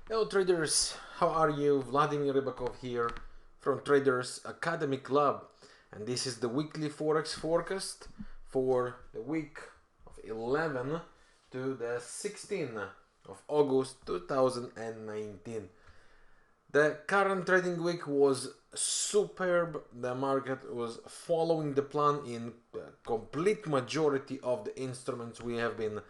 Hello traders, how are you? Vladimir Ribakov here from Traders Academy Club, and this is the weekly Forex forecast for the week of 11 to the 16th of August 2019. The current trading week was superb. The market was following the plan in the complete majority of the instruments we have been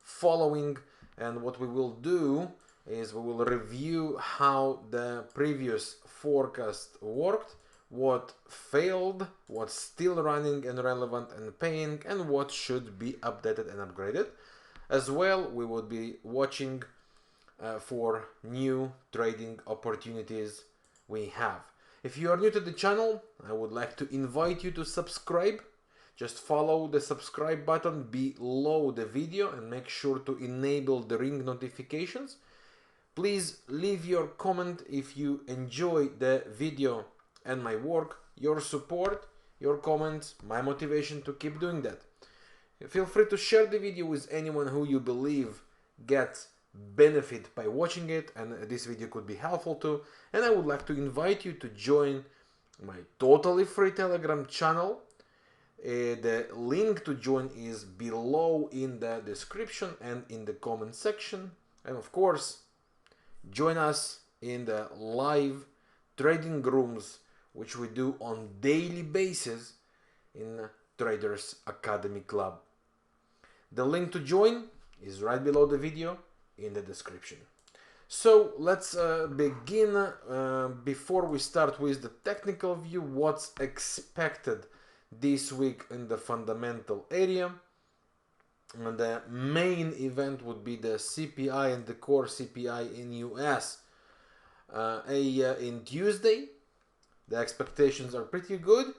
following, and what we will do is we will review how the previous forecast worked, what failed, what's still running and relevant and paying, and what should be updated and upgraded. As well, we will be watching for new trading opportunities we have. If you are new to the channel, I would like to invite you to subscribe. Just follow the subscribe button below the video and make sure to enable the ring notifications. Please leave your comment if you enjoy the video and my work. Your support, your comments, my motivation to keep doing that. Feel free to share the video with anyone who you believe gets benefit by watching it, and this video could be helpful too. And I would like to invite you to join my totally free Telegram channel. The link to join is below in the description and in the comment section. And of course, join us in the live trading rooms, which we do on daily basis in Traders Academy Club. The link to join is right below the video in the description. So let's begin. Before we start with the technical view, what's expected this week in the fundamental area. And the main event would be the CPI and the core CPI in US in Tuesday. The expectations are pretty good,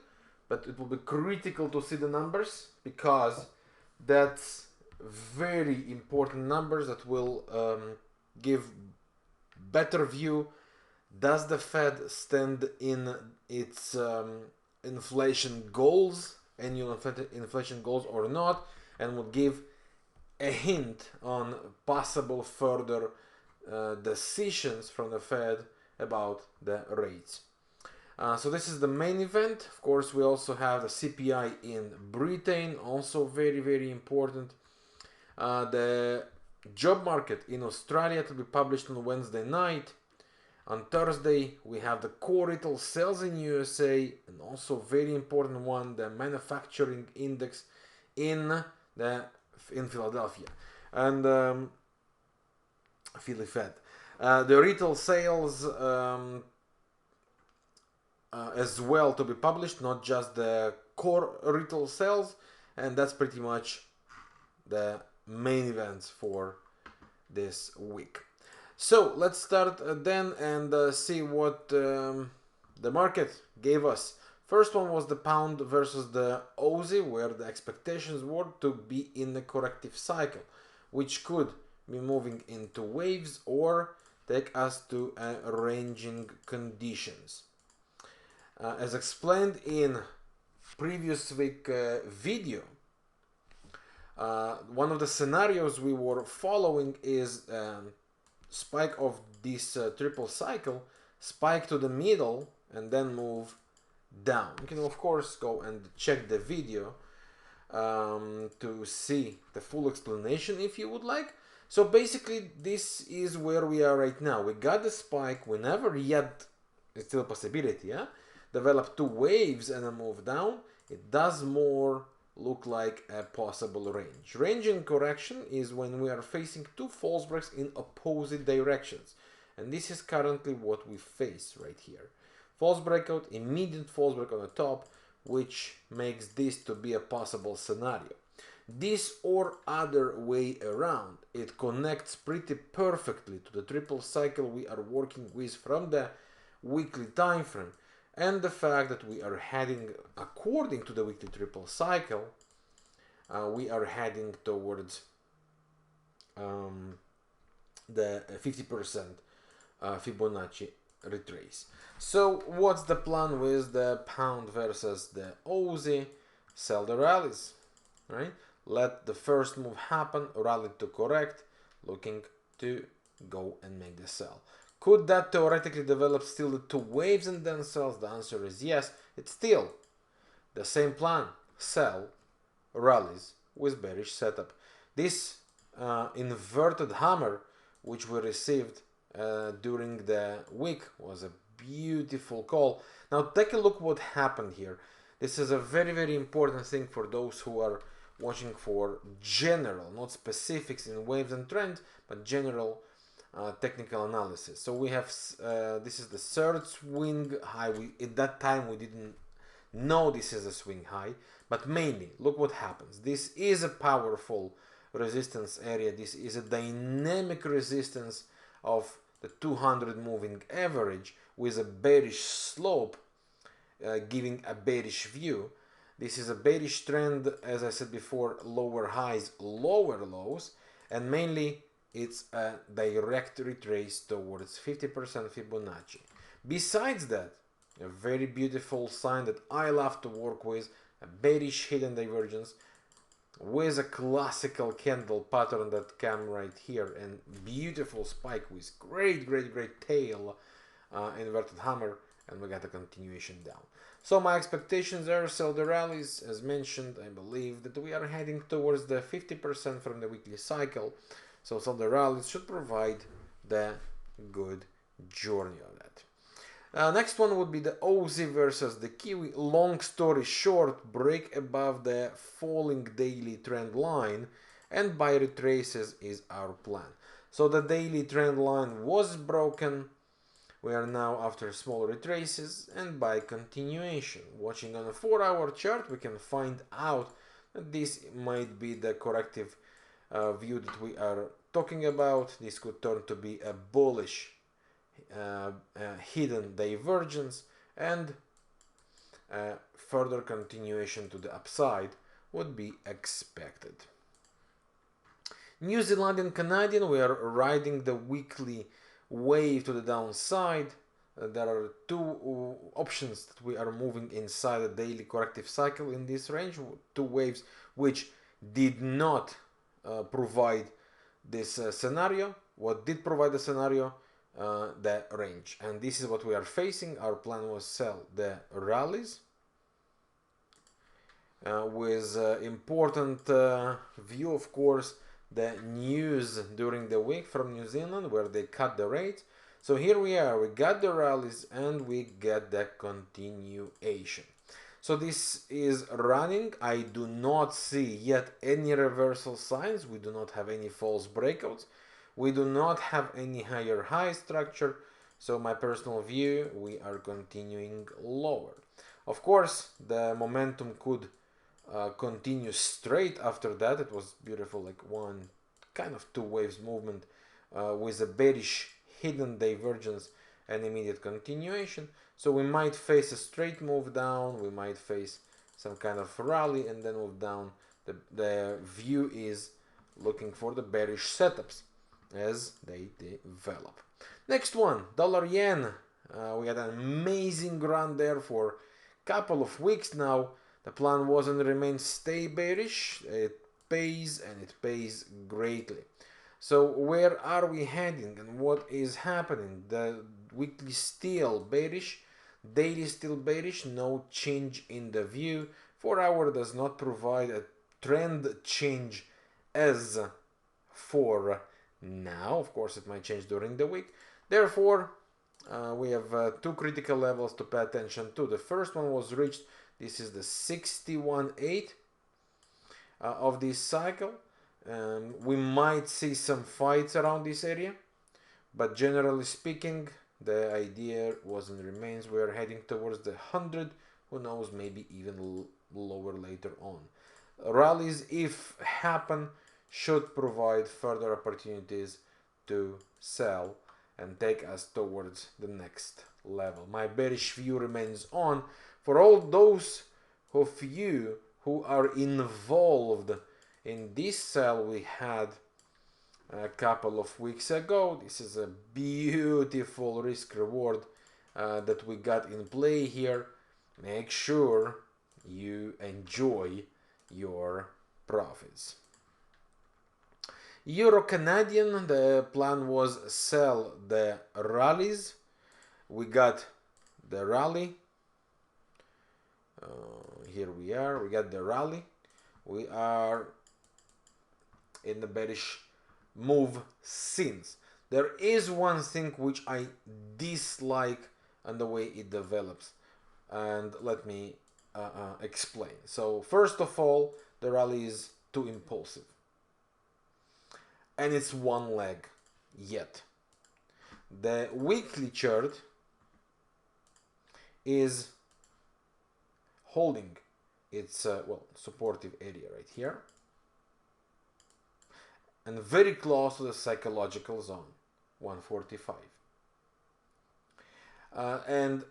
but it will be critical to see the numbers, because that's very important numbers that will give better view. Does the Fed stand in its inflation goals, annual inflation goals, or not, and will give a hint on possible further decisions from the Fed about the rates. So this is the main event. Of course, we also have the CPI in Britain, also very, very important. The job market in Australia to be published on Wednesday night. On Thursday, we have the core retail sales in USA, and also very important one, the manufacturing index in Philadelphia, and Philly Fed. The retail sales as well to be published, not just the core retail sales, and that's pretty much the main events for this week. So let's start then and see what the market gave us. First one was the pound versus the Aussie, where the expectations were to be in the corrective cycle, which could be moving into waves or take us to ranging conditions. As explained in previous week video, one of the scenarios we were following is spike of this triple cycle, spike to the middle, and then move down. You can of course go and check the video to see the full explanation if you would like. So basically this is where we are right now. We got the spike, we never yet, it's still a possibility, yeah, develop two waves and a move down. It does more look like a possible range. Ranging correction is when we are facing two false breaks in opposite directions, and this is currently what we face right here. False breakout, immediate false break on the top, which makes this to be a possible scenario. This or other way around, it connects pretty perfectly to the triple cycle we are working with from the weekly time frame, and the fact that we are heading, according to the weekly triple cycle, we are heading towards the 50% Fibonacci retrace. So what's the plan with the pound versus the Aussie? Sell the rallies, right? Let the first move happen, rally to correct, looking to go and make the sell. Could that theoretically develop still the two waves and then sells? The answer is yes. It's still the same plan. Sell, rallies with bearish setup. This inverted hammer which we received during the week was a beautiful call. Now take a look what happened here. This is a very, very important thing for those who are watching for general, not specifics in waves and trends, but general technical analysis. So we have this is the third swing high. At that time we didn't know this is a swing high, but mainly look what happens. This is a powerful resistance area. This is a dynamic resistance of the 200 moving average with a bearish slope, giving a bearish view. This is a bearish trend, as I said before, lower highs, lower lows, and mainly it's a direct retrace towards 50% Fibonacci. Besides that, a very beautiful sign that I love to work with, a bearish hidden divergence with a classical candle pattern that came right here, and beautiful spike with great tail, inverted hammer, and we got a continuation down. So my expectations are sell the rallies. As mentioned, I believe that we are heading towards the 50% from the weekly cycle. So sell the rallies should provide the good journey of that. Next one would be the Aussie versus the Kiwi. Long story short, break above the falling daily trend line and buy retraces is our plan. So the daily trend line was broken. We are now after small retraces and by continuation. Watching on a 4-hour chart, we can find out that this might be the corrective view that we are talking about. This could turn to be a bullish hidden divergence, and further continuation to the upside would be expected. New Zealand and Canadian, we are riding the weekly wave to the downside. There are two options that we are moving inside a daily corrective cycle in this range. Two waves which did not provide this scenario. What did provide the scenario? The range, and this is what we are facing. Our plan was sell the rallies with important view, of course, the news during the week from New Zealand where they cut the rate. So here we are, we got the rallies and we get the continuation. So this is running. I do not see yet any reversal signs. We do not have any false breakouts. We do not have any higher high structure. So my personal view, we are continuing lower. Of course, the momentum could continue straight after that. It was beautiful, like one kind of two waves movement with a bearish hidden divergence and immediate continuation. So we might face a straight move down, we might face some kind of rally and then move down. The view is looking for the bearish setups as they develop. Next one, dollar yen. We had an amazing run there for a couple of weeks now. The plan was and remains stay bearish. It pays, and it pays greatly. So where are we heading and what is happening? The weekly still bearish, daily still bearish, no change in the view. 4-hour does not provide a trend change as for now. Of course, it might change during the week. Therefore, we have two critical levels to pay attention to. The first one was reached. This is the 61.8 of this cycle. We might see some fights around this area, but generally speaking, the idea was and remains we are heading towards the 100. Who knows, maybe even lower later on. Rallies, if happen, should provide further opportunities to sell and take us towards the next level. My bearish view remains on. For all those of you who are involved in this sell we had a couple of weeks ago, this is a beautiful risk reward that we got in play here. Make sure you enjoy your profits. Euro Canadian, the plan was sell the rallies. We got the rally. Here we are, we got the rally. We are in the bearish move since. There is one thing which I dislike and the way it develops, and let me explain. So first of all, the rally is too impulsive, and it's one leg yet. The weekly chart is holding its supportive area right here, and very close to the psychological zone, 145. And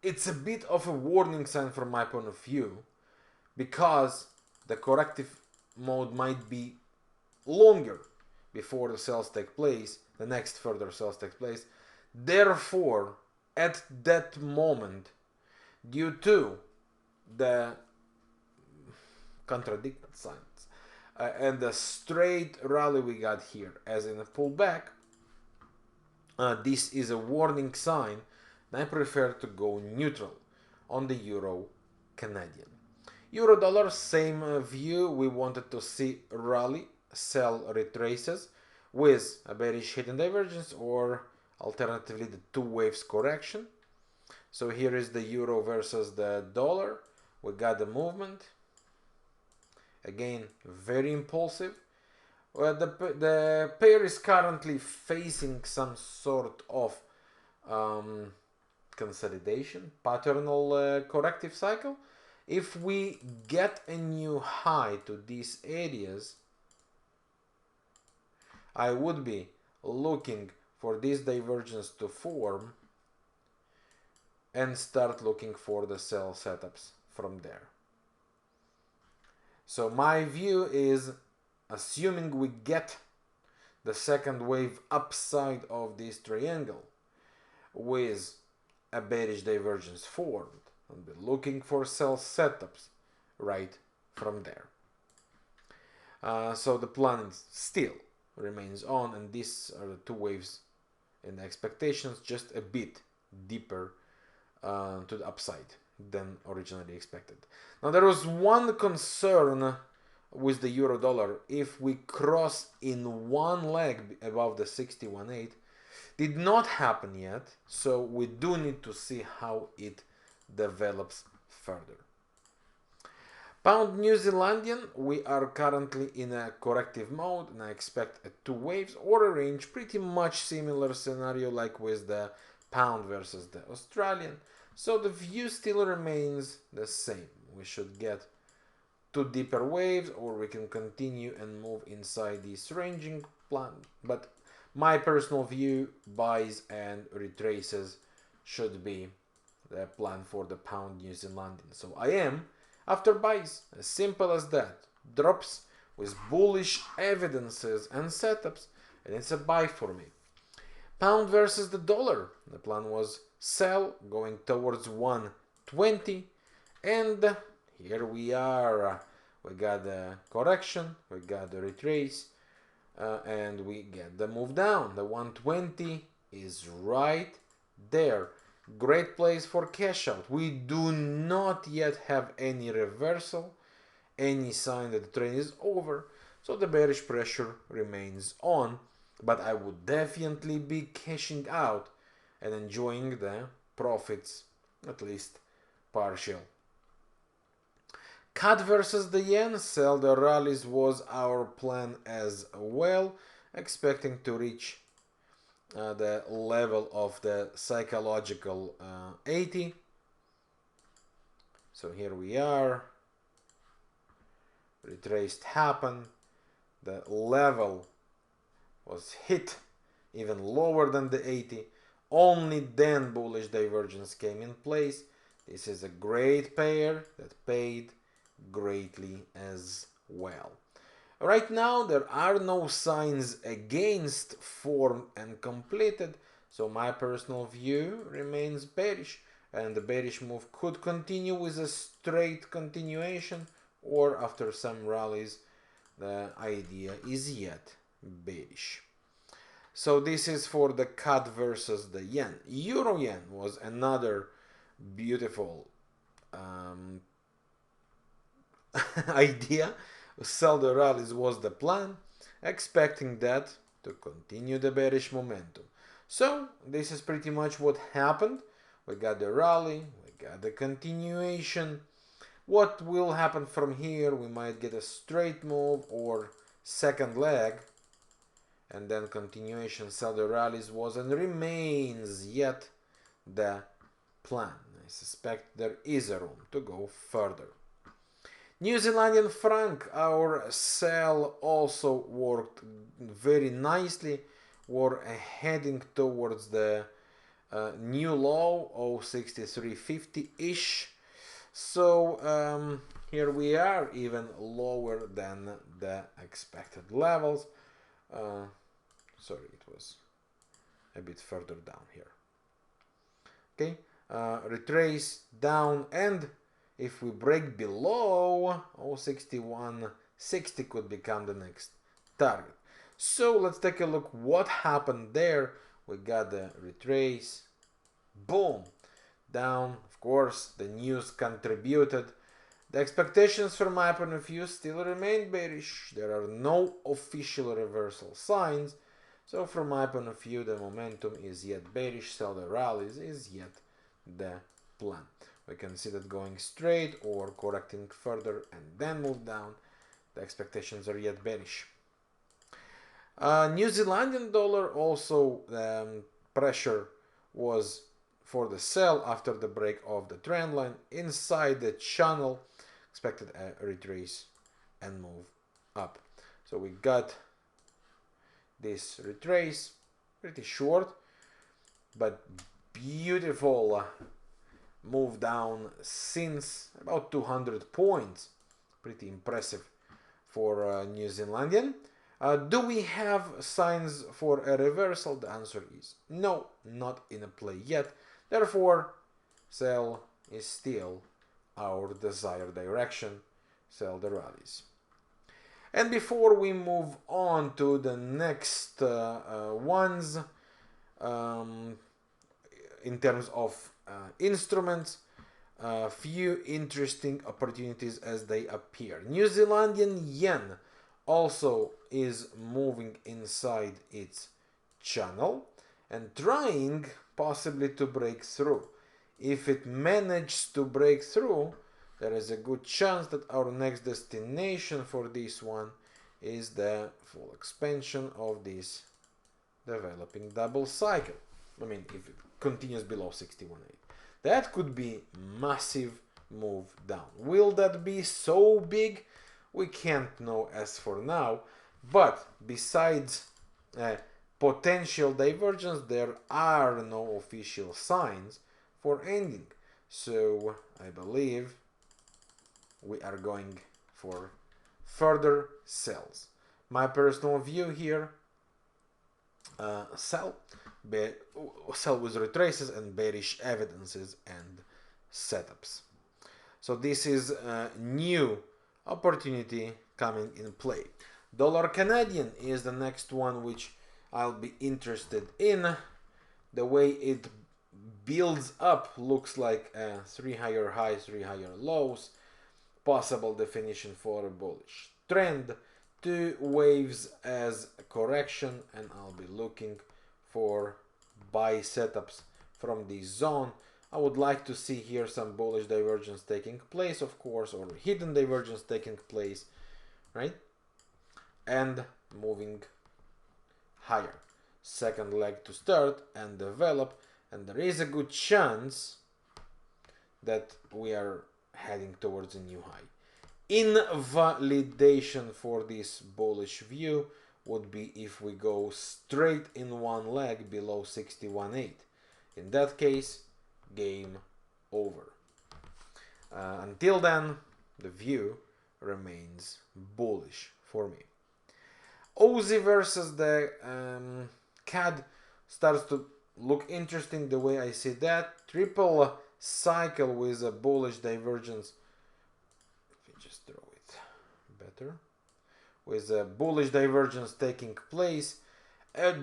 it's a bit of a warning sign from my point of view, because the corrective mode might be longer before the sales take place, the next further sales take place. Therefore, at that moment, due to the contradicted signs and the straight rally we got here as in a pullback, this is a warning sign, and I prefer to go neutral on the Euro Canadian. Euro dollar, same view. We wanted to see rally, sell retraces with a bearish hidden divergence, or alternatively the two waves correction. So here is the euro versus the dollar. We got the movement. Again, very impulsive. The pair is currently facing some sort of consolidation, patternal corrective cycle. If we get a new high to these areas, I would be looking for this divergence to form and start looking for the sell setups from there. So my view is, assuming we get the second wave upside of this triangle with a bearish divergence formed, and be looking for sell setups right from there. So the plan still remains on, and these are the two waves in the expectations, just a bit deeper to the upside than originally expected. Now there was one concern with the euro dollar. If we cross in one leg above the 61.8, did not happen yet, so we do need to see how it develops further. Pound New Zealandian, we are currently in a corrective mode, and I expect two waves or a range, pretty much similar scenario like with the pound versus the Australian. So the view still remains the same. We should get two deeper waves, or we can continue and move inside this ranging plan. But my personal view, buys and retraces should be the plan for the pound New Zealandian. So I am after buys, as simple as that. Drops with bullish evidences and setups, and it's a buy for me. Pound versus the dollar, the plan was sell going towards 120, and here we are. We got the correction, we got the retrace, and we get the move down. The 120 is right there. Great place for cash out. We do not yet have any reversal, any sign that the trend is over, so the bearish pressure remains on, but I would definitely be cashing out and enjoying the profits, at least partial. CAD versus the yen, sell the rallies was our plan as well, expecting to reach the level of the psychological 80. So here we are. Retraced happened. The level was hit even lower than the 80. Only then bullish divergence came in place. This is a great pair that paid greatly as well. Right now there are no signs against formed and completed, so my personal view remains bearish, and the bearish move could continue with a straight continuation, or after some rallies the idea is yet bearish. So this is for the CAD versus the yen. Euro yen was another beautiful idea. Sell the rallies was the plan, expecting that to continue the bearish momentum. So this is pretty much what happened. We got the rally, we got the continuation. What will happen from here? We might get a straight move or second leg, and then continuation. Sell the rallies was and remains yet the plan. I suspect there is a room to go further. New Zealandian franc, our sell also worked very nicely. We're heading towards the new low, 0.6350-ish. So here we are, even lower than the expected levels. Sorry, it was a bit further down here. Okay, retrace down, and if we break below 0.6160 could become the next target. So let's take a look what happened there. We got the retrace, boom, down. Of course, the news contributed. The expectations from my point of view still remain bearish. There are no official reversal signs. So from my point of view, the momentum is yet bearish. Sell the rallies is yet the plan. We can see that going straight or correcting further and then move down. The expectations are yet bearish. New Zealandian dollar also pressure was for the sell after the break of the trend line inside the channel. Expected a retrace and move up. So we got this retrace, pretty short but beautiful move down since about 200 points. Pretty impressive for New Zealandian. Do we have signs for a reversal? The answer is no, not in a play yet. Therefore, sell is still our desired direction. Sell the rallies. And before we move on to the next ones, in terms of instruments, a few interesting opportunities as they appear. New Zealandian yen also is moving inside its channel and trying possibly to break through. If it manages to break through, there is a good chance that our next destination for this one is the full expansion of this developing double cycle. I mean, if it continues below 61.8, that could be massive move down. Will that be so big? We can't know as for now, but besides potential divergence, there are no official signs for ending. So I believe we are going for further sells. My personal view here, sell with retraces and bearish evidences and setups. So this is a new opportunity coming in play. Dollar Canadian is the next one which I'll be interested in. The way it builds up looks like 3 higher highs, 3 higher lows. Possible definition for a bullish trend. 2 waves as a correction, and I'll be looking for buy setups from this zone. I would like to see here some bullish divergence taking place, of course, or hidden divergence taking place, right? And moving higher. Second leg to start and develop, and there is a good chance that we are heading towards a new high. Invalidation for this bullish view would be if we go straight in one leg below 61.8. In that case, game over. Until then, the view remains bullish for me. Aussie versus the CAD starts to look interesting the way I see that. Triple cycle with a bullish divergence. If we just draw it better. with a bullish divergence taking place,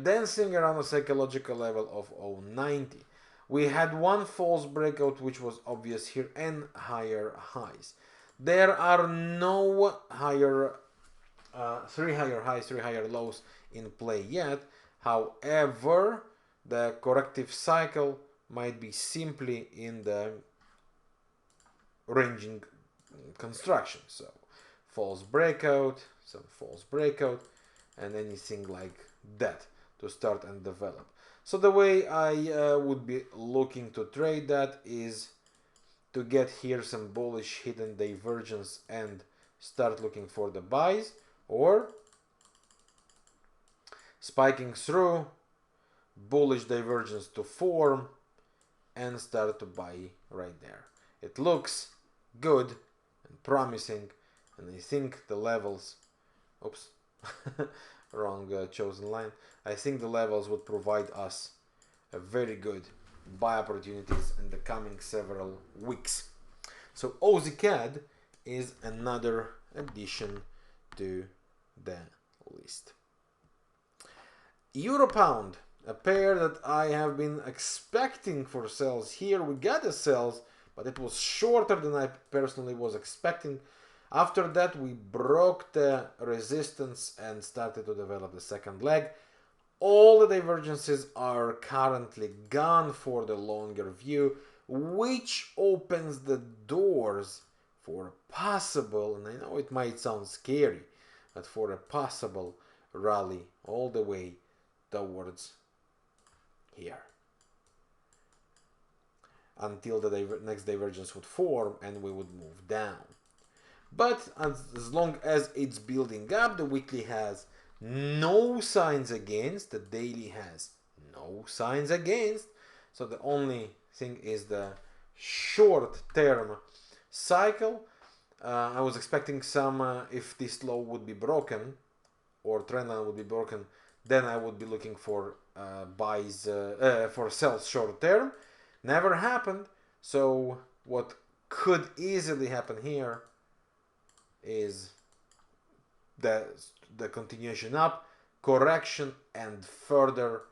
dancing around a psychological level of 0.90. We had one false breakout which was obvious here and higher highs. There are no higher, 3 higher highs, 3 higher lows in play yet. However, the corrective cycle might be simply in the ranging construction. So false breakout, some false breakout, and anything like that to start and develop. So the way I would be looking to trade that is to get here some bullish hidden divergence and start looking for the buys, or spiking through, bullish divergence to form, and start to buy right there. It looks good and promising, and I think the levels, oops, wrong chosen line. I think the levels would provide us a very good buy opportunities in the coming several weeks. So AUDCAD is another addition to the list. Euro-Pound, a pair that I have been expecting for sales here. We got the sales, but it was shorter than I personally was expecting. After that, we broke the resistance and started to develop the second leg. All the divergences are currently gone for the longer view, which opens the doors for a possible, and I know it might sound scary, but for a possible rally all the way towards here, until the next divergence would form and we would move down. But as long as it's building up, the weekly has no signs against, the daily has no signs against, so the only thing is the short term cycle. I was expecting some, if this low would be broken or trend line would be broken, then I would be looking for buys, for sales short term. Never happened. So what could easily happen here is the continuation up, correction, and further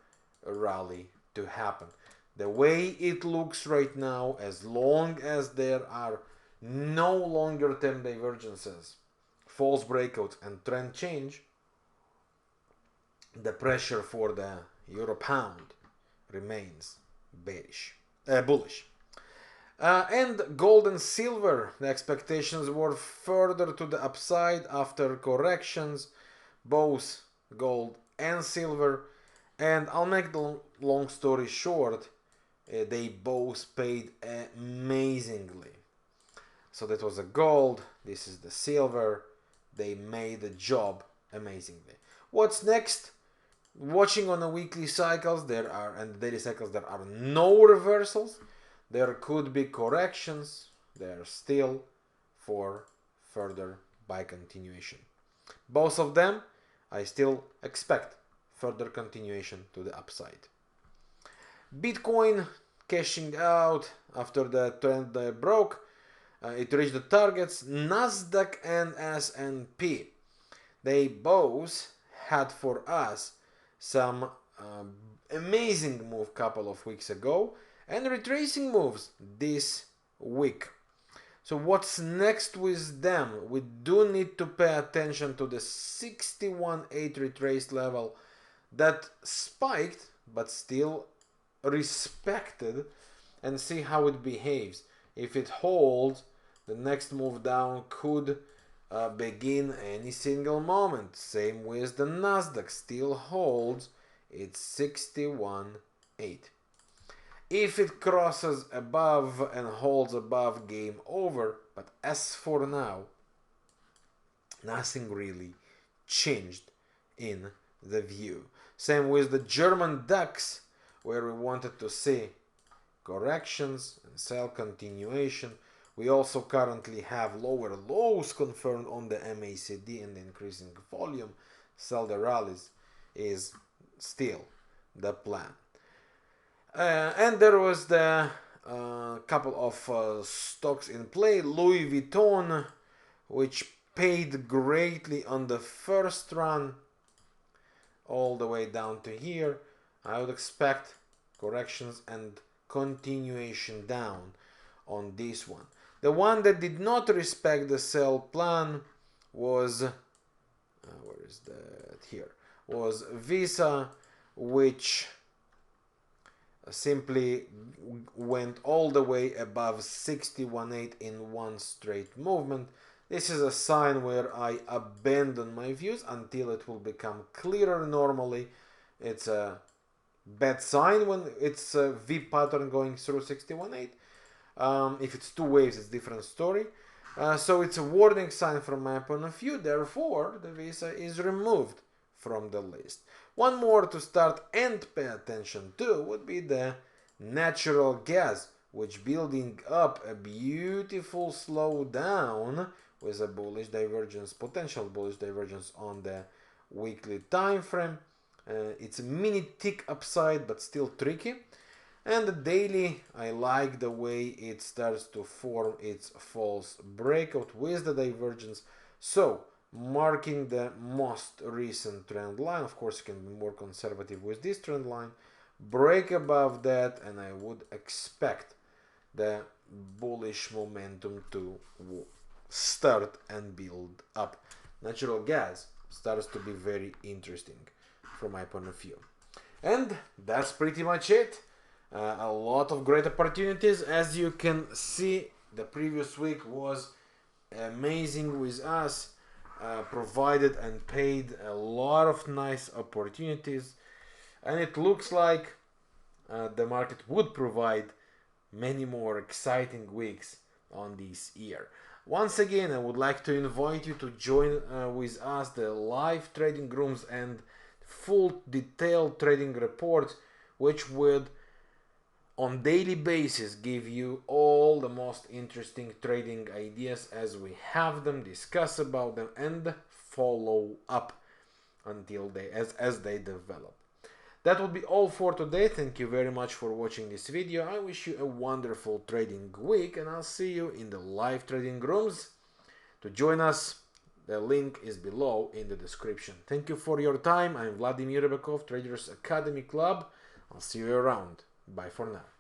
rally to happen. The way it looks right now, as long as there are no longer term divergences, false breakouts, and trend change, the pressure for the Euro-Pound remains bullish. And gold and silver, the expectations were further to the upside after corrections, both gold and silver. And I'll make the long story short, they both paid amazingly. So that was the gold, this is the silver. They made the job amazingly. What's next? Watching on the weekly cycles and daily cycles, there are no reversals. There could be corrections. They are still for further buy continuation. Both of them, I still expect further continuation to the upside. Bitcoin cashing out after the trend broke. It reached the targets. NASDAQ and S&P, they both had for us some amazing move couple of weeks ago and retracing moves this week. So what's next with them? We do need to pay attention to the 61.8 retrace level that spiked but still respected, and see how it behaves. If it holds, the next move down could begin any single moment. Same with the NASDAQ, still holds its 61.8. If it crosses above and holds above, game over. But as for now, nothing really changed in the view. Same with the German DAX, where we wanted to see corrections and sell continuation. We also currently have lower lows confirmed on the MACD and the increasing volume. Sell the rallies is still the plan. And there was the couple of stocks in play. LouVuitton, which paid greatly on the first run all the way down to here. I would expect corrections and continuation down on this one. The one that did not respect the sell plan was where is that? Here was Visa, which simply went all the way above 61.8 in one straight movement. This is a sign where I abandon my views until it will become clearer. Normally it's a bad sign when it's a V pattern going through 61.8. If it's two waves, it's a different story. So it's a warning sign from my point of view. Therefore, the Visa is removed from the list. One more to start and pay attention to would be the natural gas, which building up a beautiful slowdown with a bullish divergence, potential bullish divergence on the weekly time frame. It's a mini tick upside, but still tricky. And the daily, I like the way it starts to form its false breakout with the divergence. So, marking the most recent trend line. Of course, you can be more conservative with this trend line. Break above that, and I would expect the bullish momentum to start and build up. Natural gas starts to be very interesting from my point of view. And that's pretty much it. A lot of great opportunities. As you can see, the previous week was amazing with us. Provided and paid a lot of nice opportunities, and it looks like the market would provide many more exciting weeks on this year. Once again, I would like to invite you to join with us the live trading rooms and full detailed trading reports, which would on daily basis give you all the most interesting trading ideas as we have them, discuss about them, and follow up until as they develop. That will be all for today. Thank you very much for watching this video. I wish you a wonderful trading week, and I'll see you in the live trading rooms. To join us, the link is below in the description. Thank you for your time. I'm Vladimir Ribakov, Traders Academy Club. I'll see you around. Bye for now.